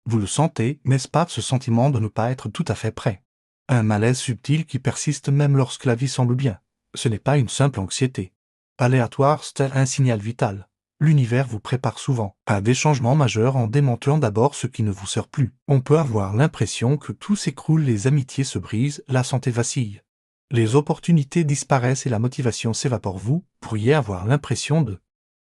Vous le sentez, n'est-ce pas, ce sentiment de ne pas être tout à fait prêt? Un malaise subtil qui persiste même lorsque la vie semble bien. Ce n'est pas une simple anxiété aléatoire, c'est un signal vital. L'univers vous prépare souvent à des changements majeurs en démantelant d'abord ce qui ne vous sert plus. On peut avoir l'impression que tout s'écroule, les amitiés se brisent, la santé vacille. Les opportunités disparaissent et la motivation s'évapore. Vous pourriez avoir l'impression de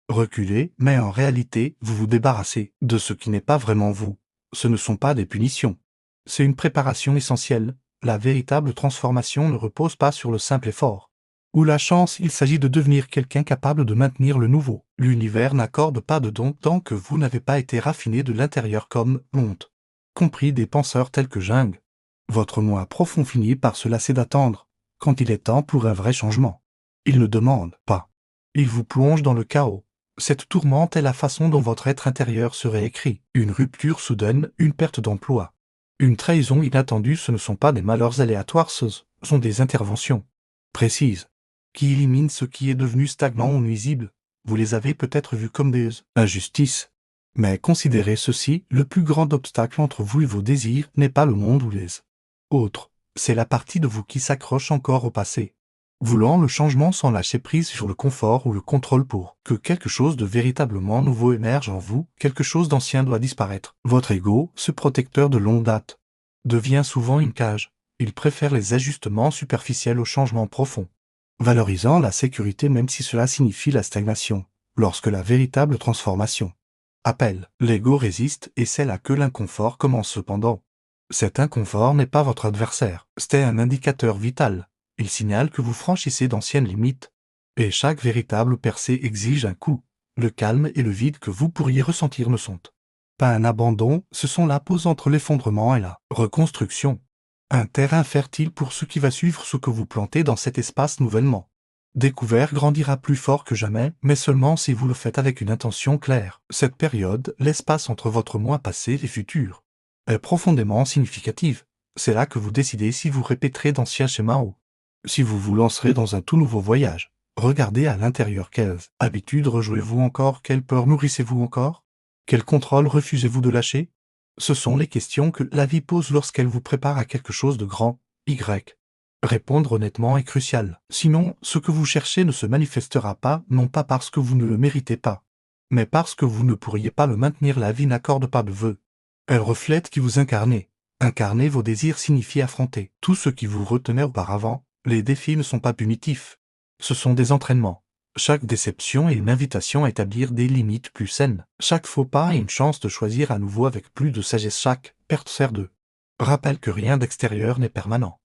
reculer, mais en réalité, vous vous débarrassez de ce qui n'est pas vraiment vous. Ce ne sont pas des punitions. C'est une préparation essentielle. La véritable transformation ne repose pas sur le simple effort ou la chance, il s'agit de devenir quelqu'un capable de maintenir le nouveau. L'univers n'accorde pas de don tant que vous n'avez pas été raffiné de l'intérieur comme honte. Compris des penseurs tels que Jung. Votre moi profond finit par se lasser d'attendre, quand il est temps pour un vrai changement. Il ne demande pas. Il vous plonge dans le chaos. Cette tourmente est la façon dont votre être intérieur serait écrit. Une rupture soudaine, une perte d'emploi. Une trahison inattendue, ce ne sont pas des malheurs aléatoires, ce sont des interventions précises qui éliminent ce qui est devenu stagnant ou nuisible. Vous les avez peut-être vus comme des injustices. Mais considérez ceci, le plus grand obstacle entre vous et vos désirs n'est pas le monde ou les autres. C'est la partie de vous qui s'accroche encore au passé, voulant le changement sans lâcher prise sur le confort ou le contrôle pour que quelque chose de véritablement nouveau émerge en vous. Quelque chose d'ancien doit disparaître. Votre ego, ce protecteur de longue date, devient souvent une cage. Il préfère les ajustements superficiels aux changements profonds, valorisant la sécurité même si cela signifie la stagnation. Lorsque la véritable transformation appelle, l'ego résiste et c'est là que l'inconfort commence cependant. Cet inconfort n'est pas votre adversaire, c'est un indicateur vital. Il signale que vous franchissez d'anciennes limites. Et chaque véritable percée exige un coup. Le calme et le vide que vous pourriez ressentir ne sont pas un abandon, ce sont la pause entre l'effondrement et la reconstruction. Un terrain fertile pour ce qui va suivre. Ce que vous plantez dans cet espace nouvellement découvert grandira plus fort que jamais, mais seulement si vous le faites avec une intention claire. Cette période, l'espace entre votre moi passé et futur, est profondément significative. C'est là que vous décidez si vous répéterez d'anciens schémas ou si vous vous lancerez dans un tout nouveau voyage. Regardez à l'intérieur. Quelles habitudes rejouez-vous encore? Quelle peur nourrissez-vous encore? Quel contrôle refusez-vous de lâcher? Ce sont les questions que la vie pose lorsqu'elle vous prépare à quelque chose de grand. Y. Répondre honnêtement est crucial. Sinon, ce que vous cherchez ne se manifestera pas, non pas parce que vous ne le méritez pas, mais parce que vous ne pourriez pas le maintenir. La vie n'accorde pas de vœux. Elle reflète qui vous incarnez. Incarner vos désirs signifie affronter tout ce qui vous retenait auparavant. Les défis ne sont pas punitifs. Ce sont des entraînements. Chaque déception est une invitation à établir des limites plus saines. Chaque faux pas est une chance de choisir à nouveau avec plus de sagesse. Chaque perte sert de rappel que rien d'extérieur n'est permanent,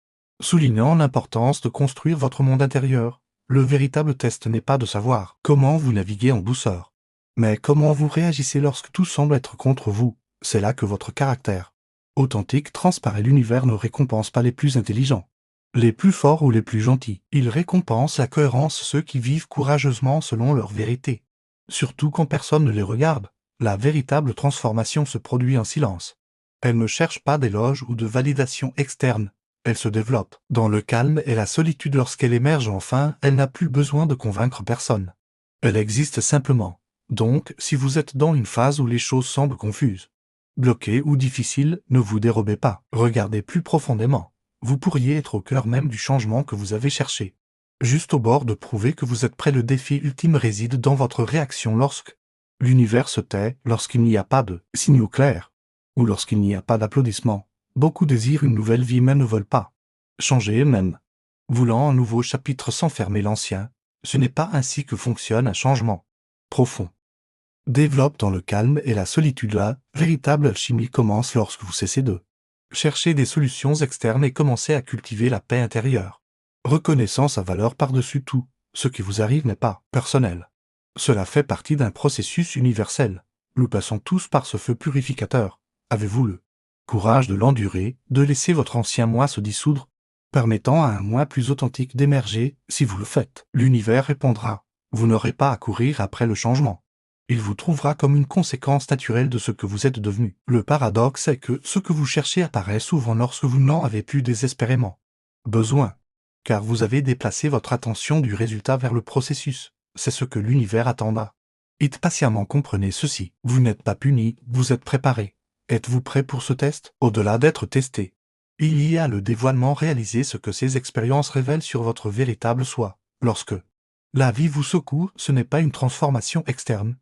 soulignant l'importance de construire votre monde intérieur. Le véritable test n'est pas de savoir comment vous naviguez en douceur, mais comment vous réagissez lorsque tout semble être contre vous. C'est là que votre caractère authentique transparaît. L'univers ne récompense pas les plus intelligents, les plus forts ou les plus gentils. Il récompense la cohérence, ceux qui vivent courageusement selon leur vérité. Surtout quand personne ne les regarde. La véritable transformation se produit en silence. Elle ne cherche pas d'éloge ou de validation externe. Elle se développe dans le calme et la solitude. Lorsqu'elle émerge enfin, elle n'a plus besoin de convaincre personne. Elle existe simplement. Donc, si vous êtes dans une phase où les choses semblent confuses, bloquées ou difficiles, ne vous dérobez pas. Regardez plus profondément. Vous pourriez être au cœur même du changement que vous avez cherché, juste au bord de prouver que vous êtes prêt. Le défi ultime réside dans votre réaction lorsque l'univers se tait, lorsqu'il n'y a pas de signaux clairs, ou lorsqu'il n'y a pas d'applaudissements. Beaucoup désirent une nouvelle vie mais ne veulent pas changer eux-mêmes, voulant un nouveau chapitre sans fermer l'ancien. Ce n'est pas ainsi que fonctionne un changement profond. Développe dans le calme et la solitude. La véritable alchimie commence lorsque vous cessez de chercher des solutions externes et commencez à cultiver la paix intérieure, reconnaissant sa valeur par-dessus tout. Ce qui vous arrive n'est pas personnel. Cela fait partie d'un processus universel. Nous passons tous par ce feu purificateur. Avez-vous le courage de l'endurer, de laisser votre ancien moi se dissoudre, permettant à un moi plus authentique d'émerger? Si vous le faites, l'univers répondra. Vous n'aurez pas à courir après le changement. Il vous trouvera comme une conséquence naturelle de ce que vous êtes devenu. Le paradoxe est que ce que vous cherchez apparaît souvent lorsque vous n'en avez plus désespérément besoin, car vous avez déplacé votre attention du résultat vers le processus. C'est ce que l'univers attendra. Et patiemment comprenez ceci, vous n'êtes pas puni, vous êtes préparé. Êtes-vous prêt pour ce test? Au-delà d'être testé, il y a le dévoilement réalisé, ce que ces expériences révèlent sur votre véritable soi. Lorsque la vie vous secoue, ce n'est pas une transformation externe.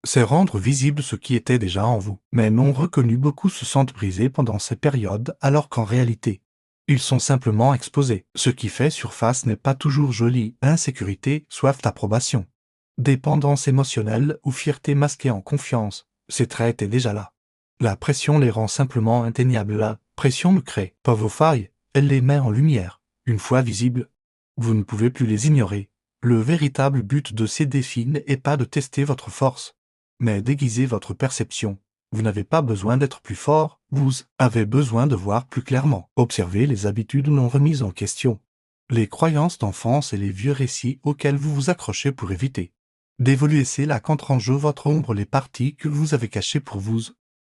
C'est rendre visible ce qui était déjà en vous. Mais non reconnu, beaucoup se sentent brisés pendant ces périodes, alors qu'en réalité, ils sont simplement exposés. Ce qui fait surface n'est pas toujours joli. Insécurité, soif d'approbation, dépendance émotionnelle ou fierté masquée en confiance, ces traits étaient déjà là. La pression les rend simplement inatteignables. La pression ne crée pas vos failles, elle les met en lumière. Une fois visibles, vous ne pouvez plus les ignorer. Le véritable but de ces défis n'est pas de tester votre force, mais d'aiguiser votre perception. Vous n'avez pas besoin d'être plus fort, vous avez besoin de voir plus clairement. Observez les habitudes non remises en question, les croyances d'enfance et les vieux récits auxquels vous vous accrochez pour éviter d'évoluer. C'est là qu'entre en jeu votre ombre, les parties que vous avez cachées pour vous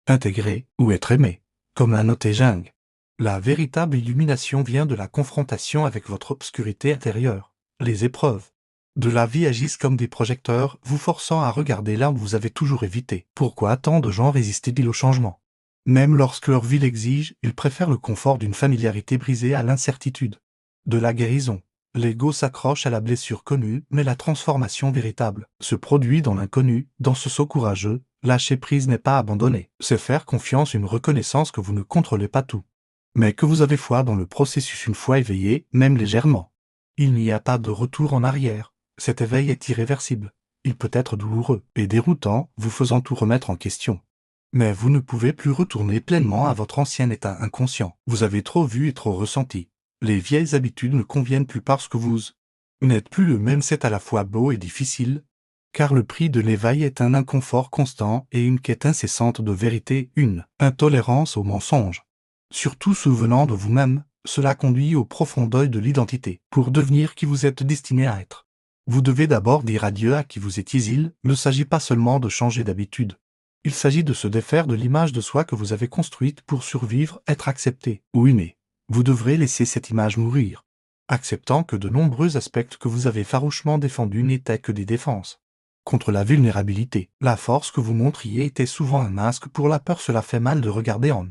intégrer ou être aimé, comme un Otejang. La véritable illumination vient de la confrontation avec votre obscurité intérieure. Les épreuves de la vie agissent comme des projecteurs, vous forçant à regarder là où vous avez toujours évité. Pourquoi tant de gens résistent-ils au changement? Même lorsque leur vie l'exige, ils préfèrent le confort d'une familiarité brisée à l'incertitude de la guérison. L'ego s'accroche à la blessure connue, mais la transformation véritable se produit dans l'inconnu. Dans ce saut courageux, lâcher prise n'est pas abandonner, c'est faire confiance, une reconnaissance que vous ne contrôlez pas tout, mais que vous avez foi dans le processus. Une fois éveillé, même légèrement, il n'y a pas de retour en arrière. Cet éveil est irréversible. Il peut être douloureux et déroutant, vous faisant tout remettre en question. Mais vous ne pouvez plus retourner pleinement à votre ancien état inconscient. Vous avez trop vu et trop ressenti. Les vieilles habitudes ne conviennent plus parce que vous n'êtes plus le même. C'est à la fois beau et difficile, car le prix de l'éveil est un inconfort constant et une quête incessante de vérité, une intolérance au mensonge. Surtout souvenant de vous-même, cela conduit au profond deuil de l'identité. Pour devenir qui vous êtes destiné à être, vous devez d'abord dire adieu à qui vous étiez. Il ne s'agit pas seulement de changer d'habitude. Il s'agit de se défaire de l'image de soi que vous avez construite pour survivre, être accepté ou aimé. Vous devrez laisser cette image mourir, acceptant que de nombreux aspects que vous avez farouchement défendus n'étaient que des défenses contre la vulnérabilité. La force que vous montriez était souvent un masque pour la peur. Cela fait mal de regarder en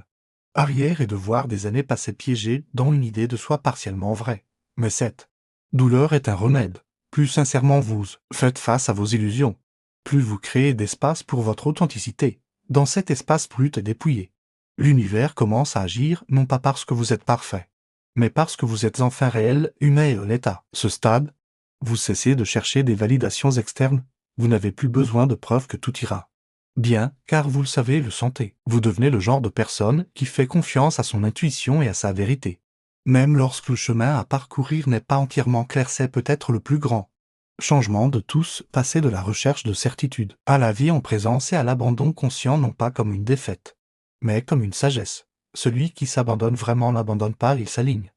arrière et de voir des années passées piégées dans une idée de soi partiellement vraie. Mais cette douleur est un remède. Plus sincèrement vous faites face à vos illusions, plus vous créez d'espace pour votre authenticité. Dans cet espace brut et dépouillé, l'univers commence à agir non pas parce que vous êtes parfait, mais parce que vous êtes enfin réel, humain et honnête. À ce stade, vous cessez de chercher des validations externes, vous n'avez plus besoin de preuves que tout ira bien, car vous le savez, le sentez. Vous devenez le genre de personne qui fait confiance à son intuition et à sa vérité. Même lorsque le chemin à parcourir n'est pas entièrement clair, c'est peut-être le plus grand changement de tous, passer de la recherche de certitude à la vie en présence et à l'abandon conscient, non pas comme une défaite, mais comme une sagesse. Celui qui s'abandonne vraiment n'abandonne pas, il s'aligne,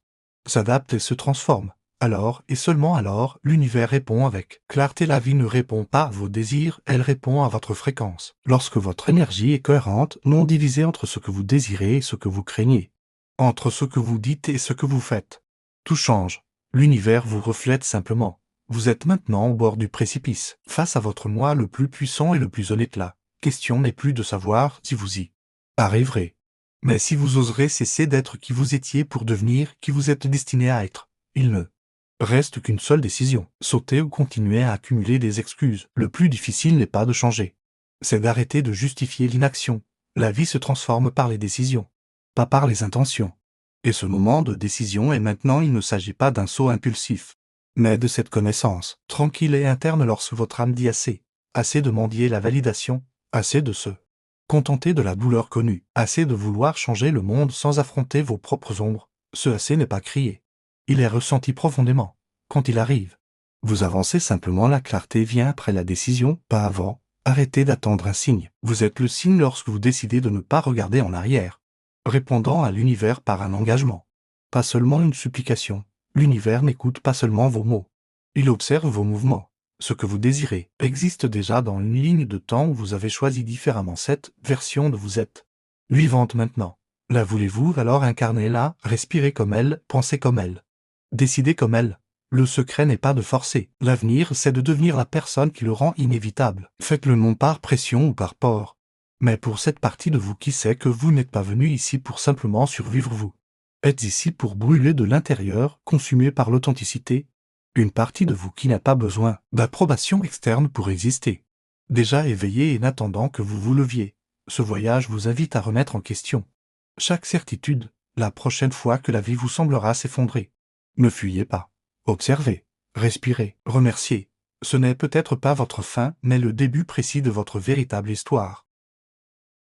s'adapte et se transforme. Alors, et seulement alors, l'univers répond avec clarté. La vie ne répond pas à vos désirs, elle répond à votre fréquence. Lorsque votre énergie est cohérente, non divisée entre ce que vous désirez et ce que vous craignez, entre ce que vous dites et ce que vous faites, tout change. L'univers vous reflète simplement. Vous êtes maintenant au bord du précipice, face à votre moi le plus puissant et le plus honnête. La question n'est plus de savoir si vous y arriverez, mais si vous oserez cesser d'être qui vous étiez pour devenir qui vous êtes destiné à être. Il ne reste qu'une seule décision, sauter ou continuer à accumuler des excuses. Le plus difficile n'est pas de changer, c'est d'arrêter de justifier l'inaction. La vie se transforme par les décisions, pas par les intentions. Et ce moment de décision est maintenant. Il ne s'agit pas d'un saut impulsif, mais de cette connaissance tranquille et interne. Lorsque votre âme dit assez, assez de mendier la validation, assez de se contenter de la douleur connue, assez de vouloir changer le monde sans affronter vos propres ombres, ce assez n'est pas crié. Il est ressenti profondément. Quand il arrive, vous avancez simplement. La clarté vient après la décision, pas avant. Arrêtez d'attendre un signe. Vous êtes le signe lorsque vous décidez de ne pas regarder en arrière, répondant à l'univers par un engagement, pas seulement une supplication. L'univers n'écoute pas seulement vos mots, il observe vos mouvements. Ce que vous désirez existe déjà dans une ligne de temps où vous avez choisi différemment cette version de vous êtes vivante maintenant. La voulez-vous alors incarner là, respirer comme elle, penser comme elle, décider comme elle. Le secret n'est pas de forcer. L'avenir, c'est de devenir la personne qui le rend inévitable. Faites-le non par pression ou par peur, Mais pour cette partie de vous qui sait que vous n'êtes pas venu ici pour simplement survivre, vous êtes ici pour brûler de l'intérieur, consumé par l'authenticité. Une partie de vous qui n'a pas besoin d'approbation externe pour exister. Déjà éveillé et n'attendant que vous vous leviez, ce voyage vous invite à remettre en question chaque certitude, la prochaine fois que la vie vous semblera s'effondrer. Ne fuyez pas. Observez, respirez, remerciez. Ce n'est peut-être pas votre fin, mais le début précis de votre véritable histoire.